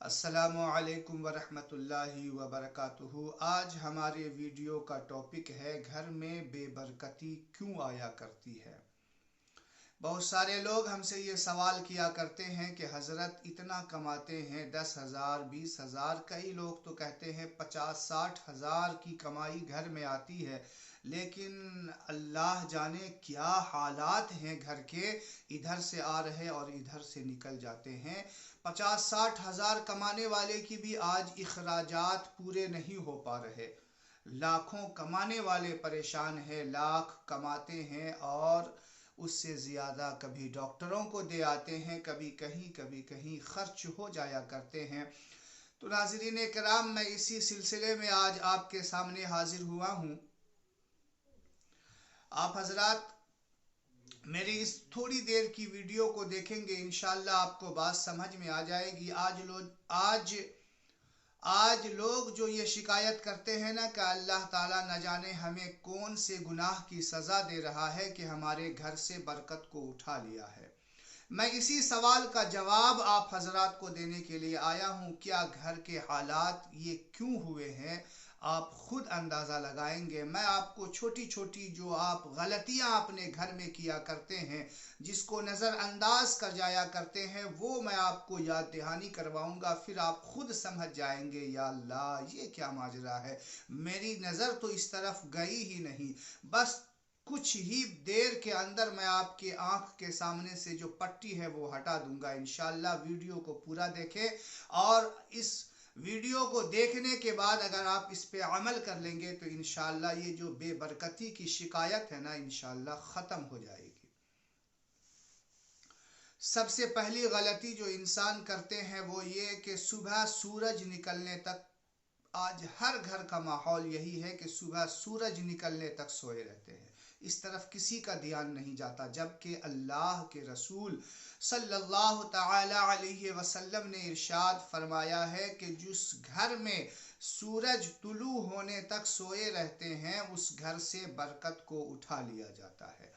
अस्सलामु अलैकुम वरहमतुल्लाहि वबरकातुहू। आज हमारे वीडियो का टॉपिक है घर में बेबरकती क्यों आया करती है। बहुत सारे लोग हमसे ये सवाल किया करते हैं कि हज़रत इतना कमाते हैं, 10,000 20,000, कई लोग तो कहते हैं 50-60 हज़ार की कमाई घर में आती है, लेकिन अल्लाह जाने क्या हालात हैं घर के, इधर से आ रहे और इधर से निकल जाते हैं। 50-60 हज़ार कमाने वाले की भी आज इखराजात पूरे नहीं हो पा रहे। लाखों कमाने वाले परेशान हैं, लाख कमाते हैं और उससे ज़्यादा कभी डॉक्टरों को दे आते हैं, कभी कहीं खर्च हो जाया करते हैं। तो नाज़रीन किराम, मैं इसी सिलसिले में आज आपके सामने हाजिर हुआ हूँ। आप हजरात मेरी इस थोड़ी देर की वीडियो को देखेंगे, इंशाल्लाह आपको बात समझ में आ जाएगी। आज लोग जो ये शिकायत करते हैं ना कि अल्लाह ताला न जाने हमें कौन से गुनाह की सज़ा दे रहा है कि हमारे घर से बरकत को उठा लिया है। मैं इसी सवाल का जवाब आप हजरात को देने के लिए आया हूँ। क्या घर के हालात ये क्यों हुए हैं, आप खुद अंदाज़ा लगाएंगे। मैं आपको छोटी छोटी जो आप गलतियाँ अपने घर में किया करते हैं, जिसको नज़रअंदाज कर जाया करते हैं, वो मैं आपको याद दहानी करवाऊँगा। फिर आप खुद समझ जाएंगे, या अल्लाह ये क्या माजरा है, मेरी नज़र तो इस तरफ गई ही नहीं। बस कुछ ही देर के अंदर मैं आपके आंख के सामने से जो पट्टी है वो हटा दूंगा। इंशाल्लाह वीडियो को पूरा देखें और इस वीडियो को देखने के बाद अगर आप इस पे अमल कर लेंगे तो इंशाल्लाह ये जो बेबरकती की शिकायत है ना, इंशाल्लाह ख़त्म हो जाएगी। सबसे पहली गलती जो इंसान करते हैं वो ये कि सुबह सूरज निकलने तक, आज हर घर का माहौल यही है कि सुबह सूरज निकलने तक सोए रहते हैं, इस तरफ किसी का ध्यान नहीं जाता। जबकि अल्लाह के रसूल सल्लल्लाहु तआला अलैहि वसल्लम ने इरशाद फरमाया है कि जिस घर में सूरज तुलू होने तक सोए रहते हैं उस घर से बरकत को उठा लिया जाता है।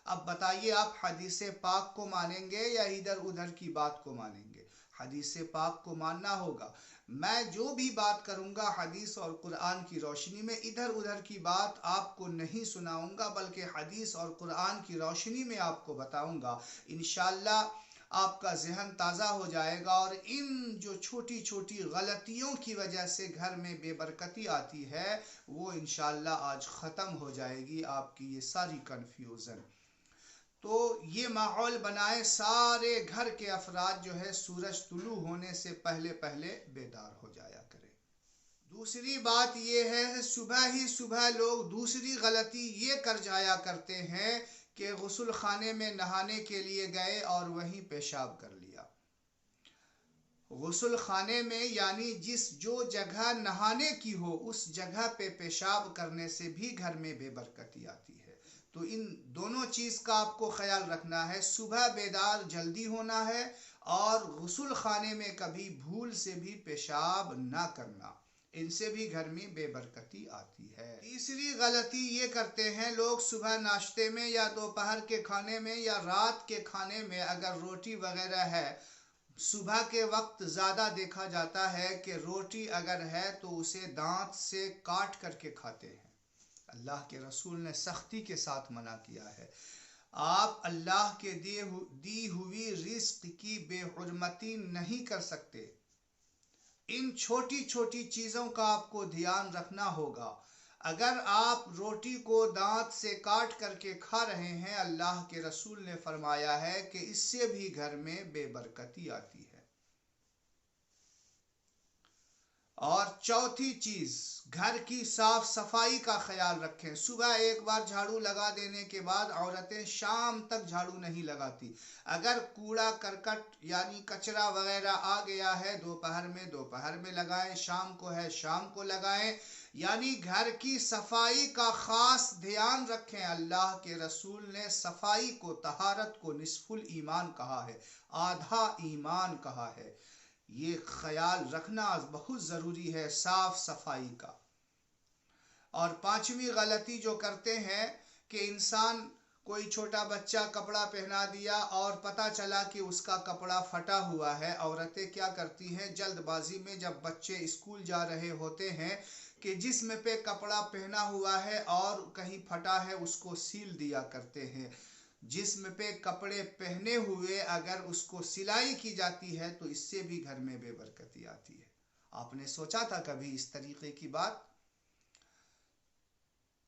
अब बताइए, आप हदीस पाक को मानेंगे या इधर उधर की बात को मानेंगे? हदीस पाक को मानना होगा। मैं जो भी बात करूंगा हदीस और कुरान की रोशनी में, इधर उधर की बात आपको नहीं सुनाऊंगा, बल्कि हदीस और कुरान की रोशनी में आपको बताऊंगा। इंशाल्लाह आपका जहन ताज़ा हो जाएगा और इन जो छोटी छोटी गलतियों की वजह से घर में बेबरकती आती है वो इंशाल्लाह आज ख़त्म हो जाएगी, आपकी ये सारी कन्फ्यूज़न। तो ये माहौल बनाए, सारे घर के अफराद जो है सूरज तुलू होने से पहले पहले बेदार हो जाया करें। दूसरी बात ये है, सुबह ही सुबह लोग दूसरी गलती ये कर जाया करते हैं कि गुस्ल खाने में नहाने के लिए गए और वहीं पेशाब कर लिया। गुस्ल खाने में यानी जिस जो जगह नहाने की हो उस जगह पे पेशाब करने से भी घर में बेबरकती आती है। तो इन दोनों चीज़ का आपको ख्याल रखना है। सुबह बेदार जल्दी होना है और गुस्ल खाने में कभी भूल से भी पेशाब ना करना, इनसे भी घर में बेबरकती आती है। तीसरी गलती ये करते हैं लोग, सुबह नाश्ते में या दोपहर के खाने में या रात के खाने में अगर रोटी वगैरह है, सुबह के वक्त ज़्यादा देखा जाता है कि रोटी अगर है तो उसे दांत से काट करके खाते हैं। अल्लाह के रसूल ने सख्ती के साथ मना किया है। आप अल्लाह के दी हुई रिस्क की बेहुरमती नहीं कर सकते। इन छोटी छोटी चीज़ों का आपको ध्यान रखना होगा। अगर आप रोटी को दांत से काट करके खा रहे हैं, अल्लाह के रसूल ने फरमाया है कि इससे भी घर में बेबरकती आती है। और चौथी चीज, घर की साफ सफाई का ख्याल रखें। सुबह एक बार झाड़ू लगा देने के बाद औरतें शाम तक झाड़ू नहीं लगाती। अगर कूड़ा करकट यानी कचरा वगैरह आ गया है दोपहर में लगाएं, शाम को है शाम को लगाएं, यानी घर की सफाई का खास ध्यान रखें। अल्लाह के रसूल ने सफाई को, तहारत को निस्फुल ईमान कहा है, आधा ईमान कहा है। ये ख्याल रखना बहुत ज़रूरी है साफ सफाई का। और पांचवी गलती जो करते हैं कि इंसान कोई छोटा बच्चा कपड़ा पहना दिया और पता चला कि उसका कपड़ा फटा हुआ है। औरतें क्या करती हैं, जल्दबाजी में जब बच्चे स्कूल जा रहे होते हैं कि जिस्म पे कपड़ा पहना हुआ है और कहीं फटा है उसको सील दिया करते हैं। जिस्म पे कपड़े पहने हुए अगर उसको सिलाई की जाती है तो इससे भी घर में बेबरकती आती है। आपने सोचा था कभी इस तरीके की बात?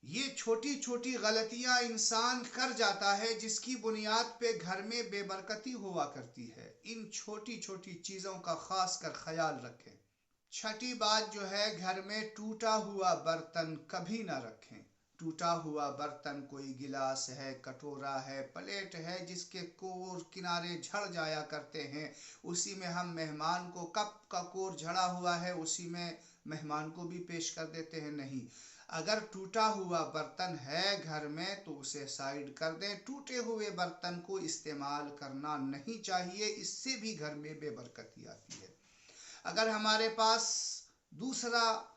ये छोटी छोटी गलतियां इंसान कर जाता है जिसकी बुनियाद पे घर में बेबरकती हुआ करती है। इन छोटी छोटी चीजों का खास कर ख्याल रखें। छठी बात जो है, घर में टूटा हुआ बर्तन कभी ना रखें। टूटा हुआ बर्तन, कोई गिलास है, कटोरा है, प्लेट है जिसके कोर किनारे झड़ जाया करते हैं, उसी में हम मेहमान को, कप का कोर झड़ा हुआ है उसी में मेहमान को भी पेश कर देते हैं। नहीं, अगर टूटा हुआ बर्तन है घर में तो उसे साइड कर दें। टूटे हुए बर्तन को इस्तेमाल करना नहीं चाहिए, इससे भी घर में बेबरकती आती है। अगर हमारे पास दूसरा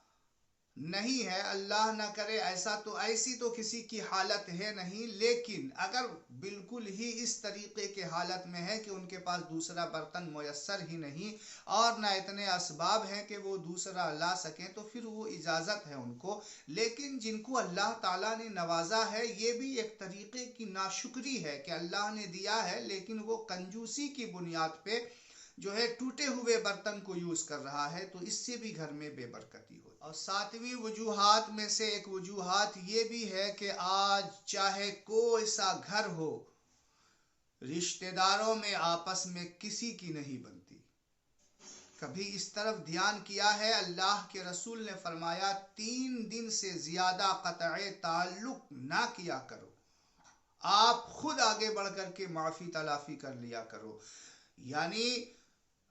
नहीं है, अल्लाह ना करे ऐसा, तो ऐसी तो किसी की हालत है नहीं, लेकिन अगर बिल्कुल ही इस तरीके के हालत में है कि उनके पास दूसरा बर्तन मुयस्सर ही नहीं और ना इतने असबाब हैं कि वो दूसरा ला सकें, तो फिर वो इजाज़त है उनको। लेकिन जिनको अल्लाह ताला ने नवाजा है, ये भी एक तरीके की नाशुक्री है कि अल्लाह ने दिया है लेकिन वो कंजूसी की बुनियाद पे जो है टूटे हुए बर्तन को यूज कर रहा है, तो इससे भी घर में बेबरकती हो। और सातवीं वजूहात में से एक वजूहात ये भी है कि आज चाहे कोई सा घर हो, रिश्तेदारों में आपस में किसी की नहीं बनती। कभी इस तरफ ध्यान किया है? अल्लाह के रसूल ने फरमाया 3 दिन से ज्यादा क़त्अ ताल्लुक ना किया करो। आप खुद आगे बढ़ कर के माफी तलाफी कर लिया करो। यानी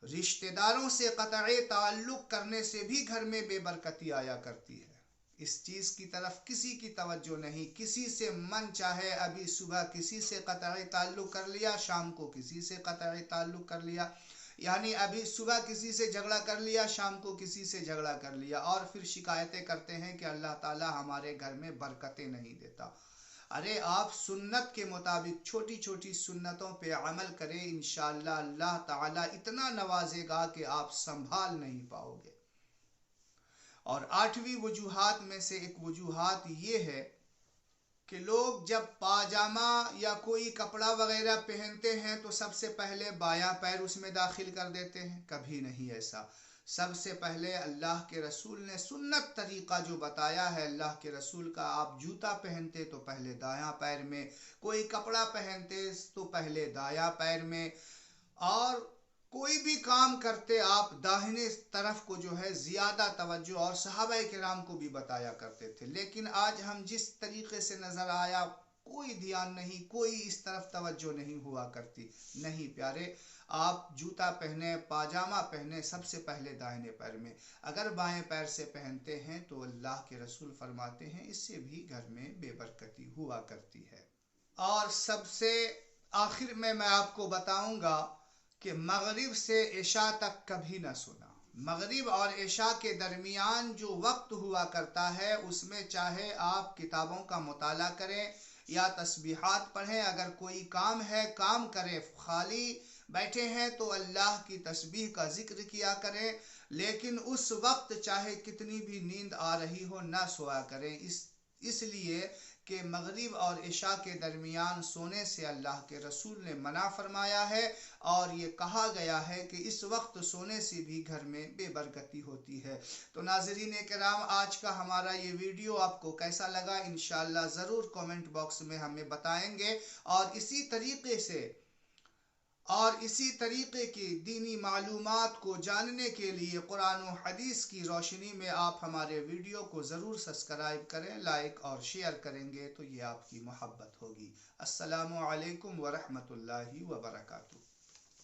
रिश्तेदारों से क़त्अ ताल्लुक करने से भी घर में बेबरकती आया करती है। इस चीज की तरफ किसी की तवज्जो नहीं। किसी से मन चाहे अभी सुबह किसी से क़त्अ ताल्लुक कर लिया, शाम को किसी से क़त्अ ताल्लुक कर लिया, यानी अभी सुबह किसी से झगड़ा कर लिया, शाम को किसी से झगड़ा कर लिया, और फिर शिकायतें करते हैं कि अल्लाह ताला हमारे घर में बरकतें नहीं देता। अरे आप सुन्नत के मुताबिक छोटी छोटी सुन्नतों पे अमल करें, इंशाअल्लाह अल्लाह ताला इतना नवाजेगा कि आप संभाल नहीं पाओगे। और 8वीं वजूहात में से एक वजूहात ये है कि लोग जब पाजामा या कोई कपड़ा वगैरह पहनते हैं तो सबसे पहले बायां पैर उसमें दाखिल कर देते हैं। कभी नहीं ऐसा। सबसे पहले अल्लाह के रसूल ने सुन्नत तरीका जो बताया है अल्लाह के रसूल का, आप जूता पहनते तो पहले दायां पैर में, कोई कपड़ा पहनते तो पहले दायां पैर में, और कोई भी काम करते आप दाहिने तरफ को जो है ज्यादा तवज्जो, और सहाबा किराम को भी बताया करते थे। लेकिन आज हम जिस तरीके से नजर आया, कोई ध्यान नहीं, कोई इस तरफ तवज्जो नहीं हुआ करती। नहीं प्यारे, आप जूता पहने, पाजामा पहने, सबसे पहले दाहिने पैर में। अगर बाएं पैर से पहनते हैं तो अल्लाह के रसूल फरमाते हैं इससे भी घर में बेबरकती हुआ करती है। और सबसे आखिर में मैं आपको बताऊंगा कि मगरिब से इशा तक कभी ना सोना। मगरिब और इशा के दरमियान जो वक्त हुआ करता है उसमें चाहे आप किताबों का मुताला करें या तस्बीहात पढ़ें, अगर कोई काम है काम करें, खाली बैठे हैं तो अल्लाह की तस्बीह का जिक्र किया करें, लेकिन उस वक्त चाहे कितनी भी नींद आ रही हो ना सोया करें। इसलिए कि मगरिब और इशा के दरमियान सोने से अल्लाह के रसूल ने मना फरमाया है, और ये कहा गया है कि इस वक्त सोने से भी घर में बेबरकती होती है। तो नाज़रीन किराम, आज का हमारा ये वीडियो आपको कैसा लगा इंशाअल्लाह ज़रूर कमेंट बॉक्स में हमें बताएंगे, और इसी तरीके की दीनी मालूमात को जानने के लिए कुरान और हदीस की रोशनी में आप हमारे वीडियो को ज़रूर सब्सक्राइब करें, लाइक और शेयर करेंगे तो ये आपकी मोहब्बत होगी। अस्सलामु अलैकुम व रहमतुल्लाहि व बरकातुहू।